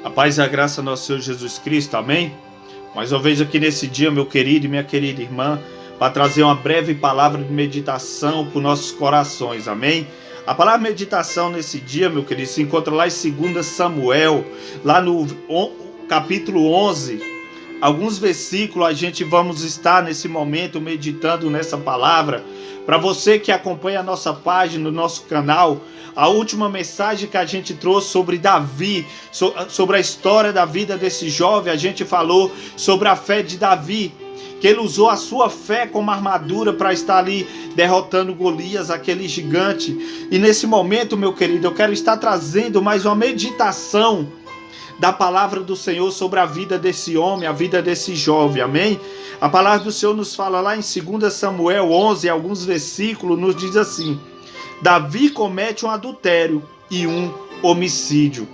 A paz e a graça do nosso Senhor Jesus Cristo, amém? Mais uma vez aqui nesse dia, meu querido e minha querida irmã, para trazer uma breve palavra de meditação para os nossos corações, amém? A palavra meditação nesse dia, meu querido, se encontra lá em 2 Samuel, lá no capítulo 11, alguns versículos a gente vamos estar nesse momento meditando nessa palavra. Para você que acompanha a nossa página, no nosso canal, a última mensagem que a gente trouxe sobre Davi, sobre a história da vida desse jovem, a gente falou sobre a fé de Davi, que ele usou a sua fé como armadura para estar ali derrotando Golias, aquele gigante. E nesse momento, meu querido, eu quero estar trazendo mais uma meditação da palavra do Senhor sobre a vida desse homem, a vida desse jovem, amém? A palavra do Senhor nos fala lá em 2 Samuel 11, alguns versículos, nos diz assim: Davi comete um adultério e um homicídio.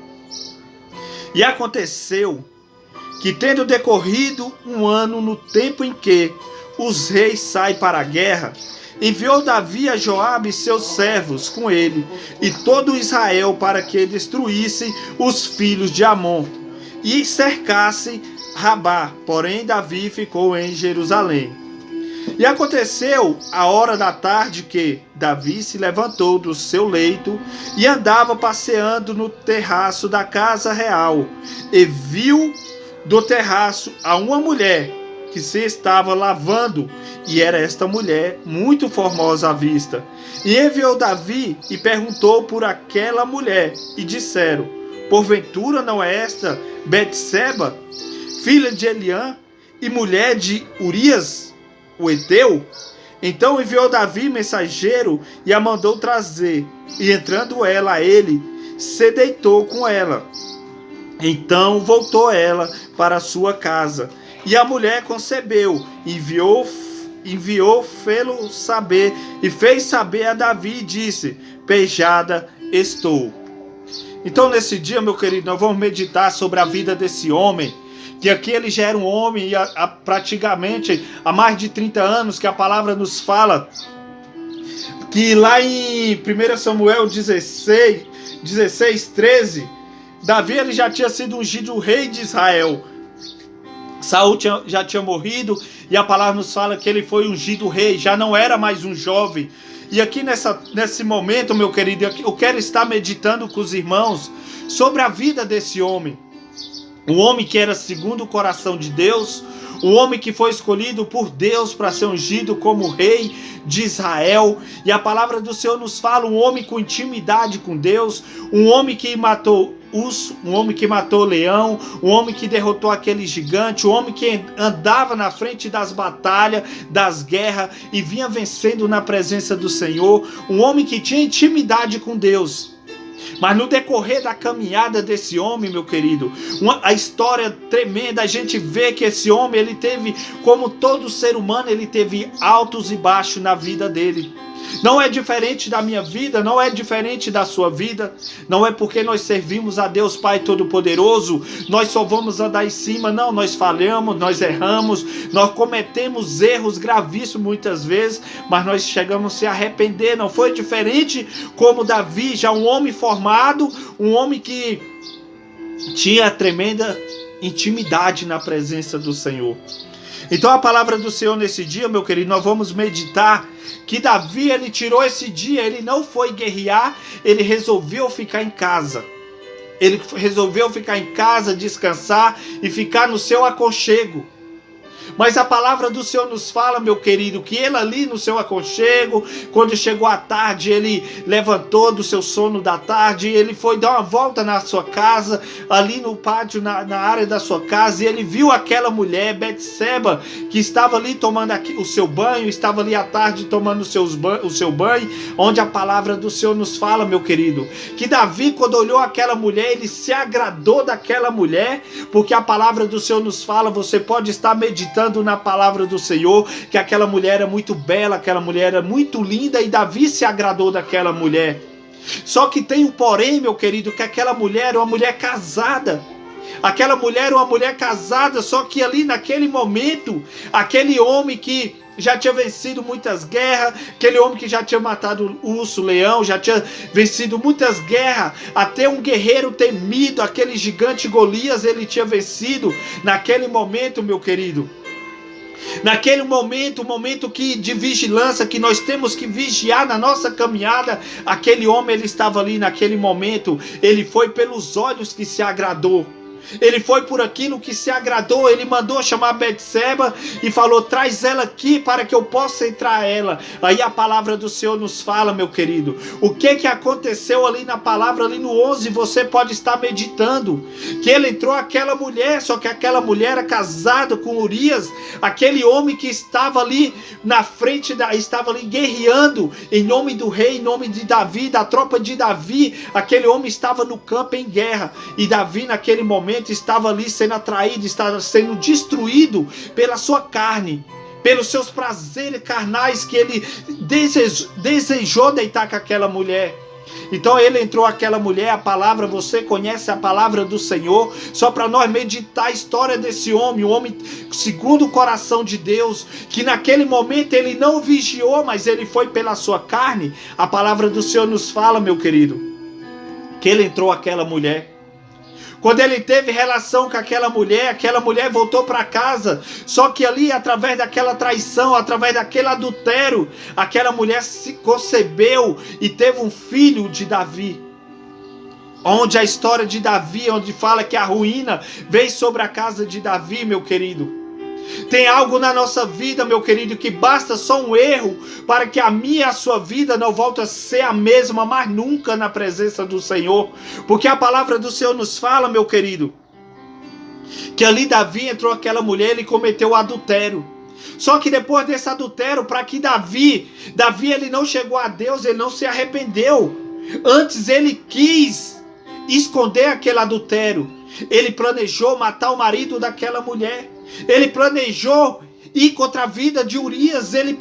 E aconteceu que, tendo decorrido um ano no tempo em que os reis saem para a guerra, enviou Davi a Joabe e seus servos com ele e todo Israel para que destruíssem os filhos de Amon e cercassem Rabá. Porém Davi ficou em Jerusalém. E aconteceu a hora da tarde que Davi se levantou do seu leito e andava passeando no terraço da casa real, e viu do terraço a uma mulher que se estava lavando, e era esta mulher muito formosa à vista. E enviou Davi e perguntou por aquela mulher, e disseram: porventura não é esta Betseba, filha de Eliã e mulher de Urias, o heteu? Então enviou Davi mensageiro e a mandou trazer, e entrando ela a ele, se deitou com ela. Então voltou ela para a sua casa, e a mulher concebeu, enviou fê-lo saber, e fez saber a Davi, e disse: pejada estou. Então nesse dia, meu querido, nós vamos meditar sobre a vida desse homem, que aqui ele já era um homem, e praticamente há mais de 30 anos que a palavra nos fala, que lá em 1 Samuel 16, 13, Davi ele já tinha sido ungido rei de Israel. Saul já tinha morrido, e a palavra nos fala que ele foi ungido rei, já não era mais um jovem. E aqui nesse momento, meu querido, eu quero estar meditando com os irmãos sobre a vida desse homem. Um homem que era segundo o coração de Deus, um homem que foi escolhido por Deus para ser ungido como rei de Israel. E a palavra do Senhor nos fala, um homem com intimidade com Deus, um homem que matou urso, um homem que matou leão, um homem que derrotou aquele gigante, um homem que andava na frente das batalhas, das guerras, e vinha vencendo na presença do Senhor, um homem que tinha intimidade com Deus. Mas no decorrer da caminhada desse homem, meu querido, a história tremenda, a gente vê que esse homem, ele teve, como todo ser humano, ele teve altos e baixos na vida dele. Não é diferente da minha vida, não é diferente da sua vida. Não é porque nós servimos a Deus Pai Todo-Poderoso, nós só vamos andar em cima. Não, nós falhamos, nós erramos, nós cometemos erros gravíssimos muitas vezes, mas nós chegamos a se arrepender. Não foi diferente como Davi, já um homem formado, um homem que tinha tremenda intimidade na presença do Senhor. Então a palavra do Senhor nesse dia, meu querido, nós vamos meditar que Davi, ele tirou esse dia, ele não foi guerrear, ele resolveu ficar em casa. Ele resolveu ficar em casa, descansar e ficar no seu aconchego. Mas a palavra do Senhor nos fala, meu querido, que ele ali no seu aconchego, quando chegou a tarde, ele levantou do seu sono da tarde, ele foi dar uma volta na sua casa, ali no pátio, na área da sua casa, e ele viu aquela mulher, Betseba, que estava ali tomando o seu banho, estava ali à tarde tomando o seu banho, onde a palavra do Senhor nos fala, meu querido, que Davi, quando olhou aquela mulher, ele se agradou daquela mulher, porque a palavra do Senhor nos fala, você pode estar meditando na palavra do Senhor, que aquela mulher era muito bela, aquela mulher era muito linda, e Davi se agradou daquela mulher. Só que tem um porém, meu querido, que aquela mulher é uma mulher casada. Aquela mulher é uma mulher casada, só que ali naquele momento, aquele homem que já tinha vencido muitas guerras, aquele homem que já tinha matado o urso, o leão, já tinha vencido muitas guerras, até um guerreiro temido, aquele gigante Golias, ele tinha vencido naquele momento, meu querido. Naquele momento, o momento de vigilância, que nós temos que vigiar na nossa caminhada, aquele homem, ele estava ali naquele momento, ele foi pelos olhos que se agradou. Ele foi por aquilo que se agradou. Ele mandou chamar Betseba e falou: traz ela aqui para que eu possa entrar ela. Aí a palavra do Senhor nos fala, meu querido, o que aconteceu ali na palavra, ali no 11, você pode estar meditando, que ele entrou aquela mulher, só que aquela mulher era casada com Urias, aquele homem que estava ali na frente, estava ali guerreando em nome do rei, em nome de Davi, da tropa de Davi. Aquele homem estava no campo em guerra, e Davi naquele momento estava ali sendo atraído, estava sendo destruído pela sua carne, pelos seus prazeres carnais, que ele desejou deitar com aquela mulher. Então ele entrou aquela mulher. A palavra, você conhece a palavra do Senhor, só para nós meditar a história desse homem, o homem segundo o coração de Deus, que naquele momento ele não vigiou, mas ele foi pela sua carne. A palavra do Senhor nos fala, meu querido, que ele entrou aquela mulher. Quando ele teve relação com aquela mulher voltou para casa. Só que ali, através daquela traição, através daquele adultério, aquela mulher se concebeu e teve um filho de Davi. Onde a história de Davi, onde fala que a ruína veio sobre a casa de Davi, meu querido. Tem algo na nossa vida, meu querido, que basta só um erro para que a minha e a sua vida não volte a ser a mesma, mas nunca na presença do Senhor. Porque a palavra do Senhor nos fala, meu querido, que ali Davi entrou aquela mulher e cometeu adultério. Só que depois desse adultério, para que Davi ele não chegou a Deus, ele não se arrependeu. Antes ele quis esconder aquele adultério. Ele planejou matar o marido daquela mulher. Ele planejou ir contra a vida de Urias. Ele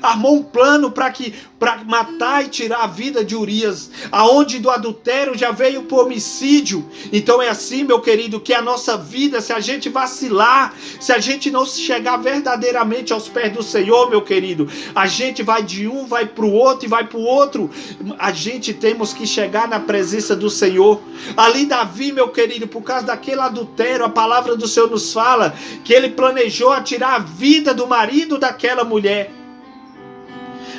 armou um plano para matar e tirar a vida de Urias. Aonde do adultério já veio para o homicídio. Então é assim, meu querido, que a nossa vida, se a gente vacilar, se a gente não chegar verdadeiramente aos pés do Senhor, meu querido, a gente vai de um, vai para o outro e vai para o outro. A gente temos que chegar na presença do Senhor. Ali Davi, meu querido, por causa daquele adultério, a palavra do Senhor nos fala que ele planejou tirar a vida do marido daquela mulher.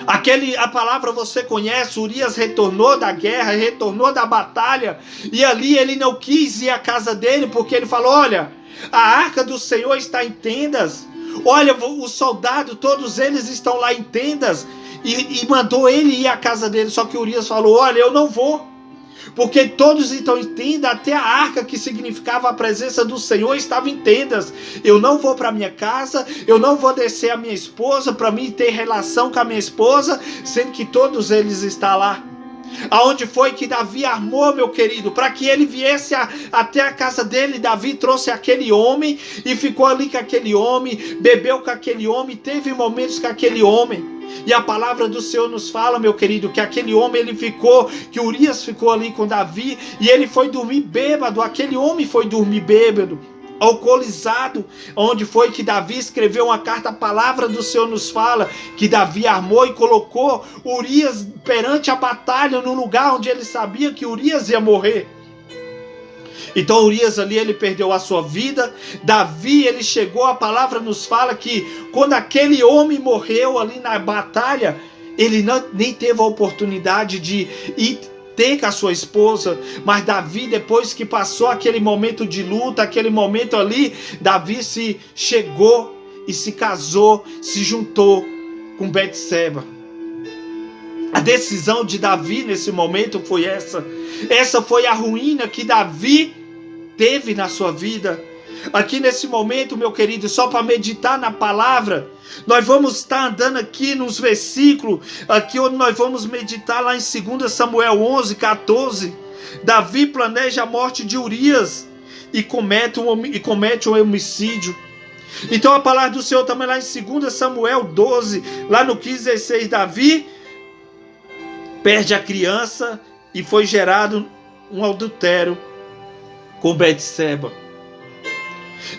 A palavra você conhece. Urias retornou da guerra, retornou da batalha, e ali ele não quis ir à casa dele, porque ele falou: olha, a arca do Senhor está em tendas, olha, os soldados, todos eles estão lá em tendas, e mandou ele ir à casa dele. Só que Urias falou: olha, eu não vou, porque todos estão em tenda, até a arca, que significava a presença do Senhor, estava em tendas. Eu não vou para minha casa, eu não vou descer a minha esposa para mim ter relação com a minha esposa, sendo que todos eles estão lá. Aonde foi que Davi armou, meu querido, para que ele viesse até a casa dele? Davi trouxe aquele homem e ficou ali com aquele homem, bebeu com aquele homem, teve momentos com aquele homem. E a palavra do Senhor nos fala, meu querido, que aquele homem, que Urias ficou ali com Davi, e ele foi dormir bêbado. Aquele homem foi dormir bêbado, alcoolizado. Onde foi que Davi escreveu uma carta? A palavra do Senhor nos fala que Davi armou e colocou Urias perante a batalha, no lugar onde ele sabia que Urias ia morrer. Então Urias ali, ele perdeu a sua vida. Davi, ele chegou, a palavra nos fala que quando aquele homem morreu ali na batalha, ele nem teve a oportunidade de ir ter com a sua esposa. Mas Davi, depois que passou aquele momento de luta, aquele momento ali, Davi se chegou e se casou, se juntou com Betseba. A decisão de Davi nesse momento foi essa. Essa foi a ruína que Davi teve na sua vida. Aqui nesse momento, meu querido, só para meditar na palavra, nós vamos estar andando aqui nos versículos, aqui onde nós vamos meditar lá em 2 Samuel 11, 14. Davi planeja a morte de Urias e comete um homicídio. Então a palavra do Senhor também lá em 2 Samuel 12, lá no 15, 16, Davi perde a criança e foi gerado um adultério com Betseba.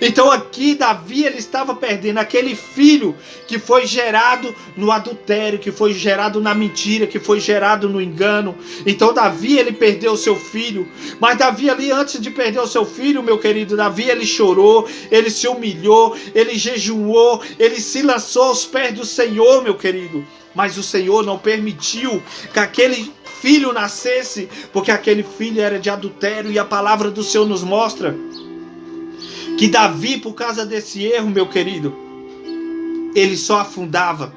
Então aqui Davi, ele estava perdendo aquele filho que foi gerado no adultério, que foi gerado na mentira, que foi gerado no engano. Então Davi, ele perdeu o seu filho. Mas Davi ali, antes de perder o seu filho, meu querido, Davi, ele chorou, ele se humilhou, ele jejuou, ele se lançou aos pés do Senhor, meu querido. Mas o Senhor não permitiu que aquele filho nascesse, porque aquele filho era de adultério. E a palavra do Senhor nos mostra que Davi, por causa desse erro, meu querido, ele só afundava.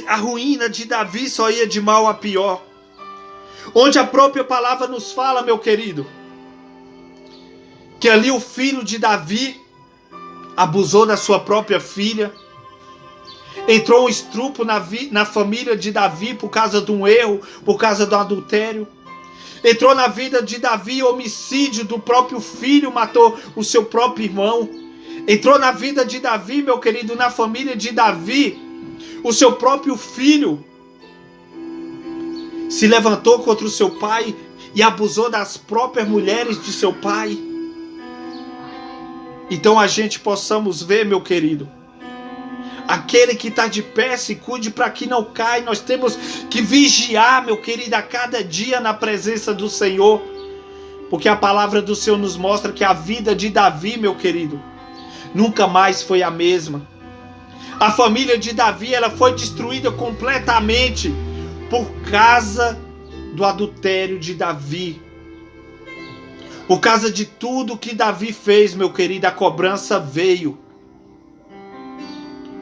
A ruína de Davi só ia de mal a pior. Onde a própria palavra nos fala, meu querido, que ali o filho de Davi abusou da sua própria filha. Entrou um estrupo na família de Davi por causa de um erro, por causa do adultério. Entrou na vida de Davi homicídio do próprio filho, matou o seu próprio irmão. Entrou na vida de Davi, meu querido, na família de Davi, o seu próprio filho se levantou contra o seu pai e abusou das próprias mulheres de seu pai. Então a gente possamos ver, meu querido, aquele que está de pé, se cuide para que não caia. Nós temos que vigiar, meu querido, a cada dia na presença do Senhor. Porque a palavra do Senhor nos mostra que a vida de Davi, meu querido, nunca mais foi a mesma. A família de Davi, ela foi destruída completamente por causa do adultério de Davi. Por causa de tudo que Davi fez, meu querido, a cobrança veio.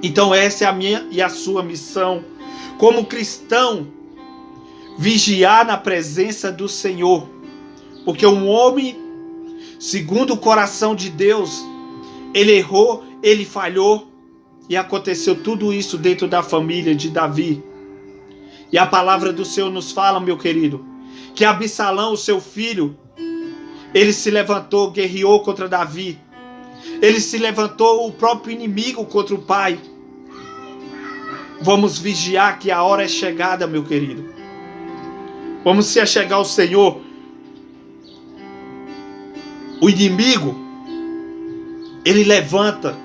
Então essa é a minha e a sua missão como cristão, vigiar na presença do Senhor, porque um homem segundo o coração de Deus, ele errou, ele falhou, e aconteceu tudo isso dentro da família de Davi. E a palavra do Senhor nos fala, meu querido, que Absalão, o seu filho, ele se levantou, guerreou contra Davi. Ele se levantou, o próprio inimigo, contra o pai. Vamos vigiar que a hora é chegada, meu querido. Vamos se achegar ao Senhor. O inimigo, ele levanta.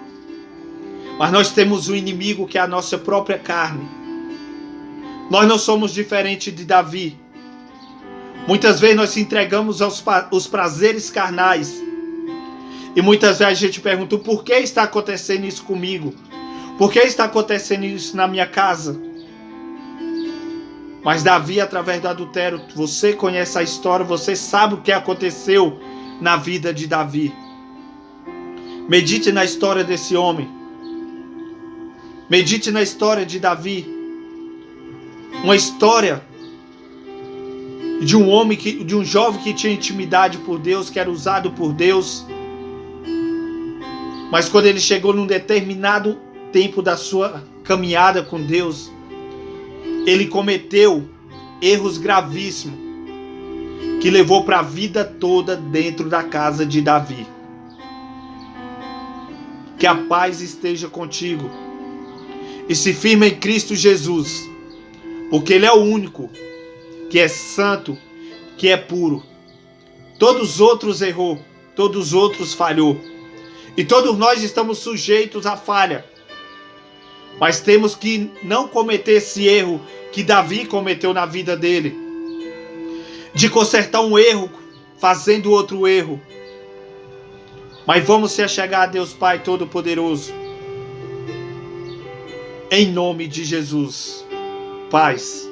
Mas nós temos um inimigo que é a nossa própria carne. Nós não somos diferentes de Davi. Muitas vezes nós se entregamos aos prazeres carnais. E muitas vezes a gente pergunta: por que está acontecendo isso comigo? Por que está acontecendo isso na minha casa? Mas Davi, através do adultério, você conhece a história, você sabe o que aconteceu na vida de Davi. Medite na história desse homem. Medite na história de Davi. Uma história de um homem, de um jovem que tinha intimidade por Deus, que era usado por Deus. Mas quando ele chegou num determinado tempo da sua caminhada com Deus, ele cometeu erros gravíssimos que levou para a vida toda dentro da casa de Davi. Que a paz esteja contigo e se firme em Cristo Jesus, porque Ele é o único que é santo, que é puro. Todos os outros errou, todos os outros falhou, e todos nós estamos sujeitos à falha. Mas temos que não cometer esse erro que Davi cometeu na vida dele, de consertar um erro fazendo outro erro. Mas vamos se achegar a Deus Pai Todo-Poderoso, em nome de Jesus. Paz.